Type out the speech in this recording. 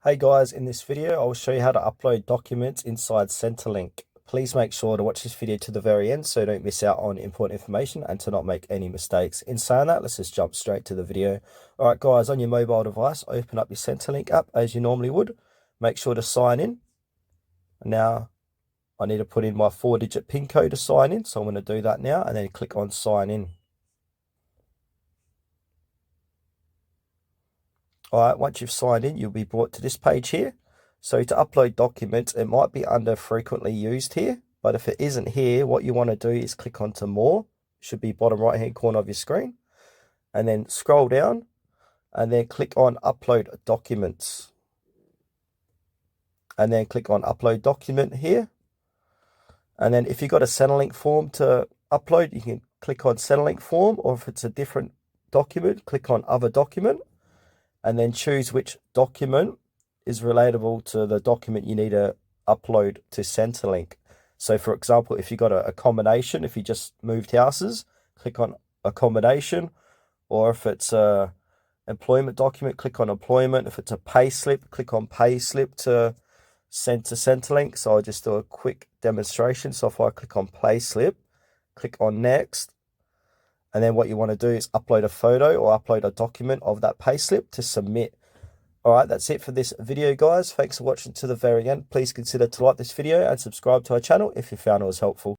Hey guys, in this video I will show you how to upload documents inside Centrelink. Please make sure to watch this video to the very end so you don't miss out on important information and to not make any mistakes. In saying that, let's just jump straight to the video. Alright guys, on your mobile device, open up your Centrelink app as you normally would. Make sure to sign in. Now I need to put in my 4-digit PIN code to sign in, so I'm going to do that now and then click on sign in. Alright, once you've signed in, you'll be brought to this page here. So to upload documents, it might be under frequently used here, but if it isn't here, what you want to do is click onto more. It should be bottom right hand corner of your screen. And then scroll down and then click on upload documents. And then click on upload document here. And then if you've got a Centrelink form to upload, you can click on Centrelink form, or if it's a different document, click on other document. And then choose which document is relatable to the document you need to upload to Centrelink. So for example, if you've got a accommodation, if you just moved houses, click on accommodation. Or if it's a employment document, click on employment. If it's a pay slip, click on pay slip to send to Centrelink. So I'll just do a quick demonstration. So if I click on pay slip, click on next. And then what you want to do is upload a photo or upload a document of that payslip to submit. All right, that's it for this video, guys. Thanks for watching to the very end. Please consider to like this video and subscribe to our channel if you found it was helpful.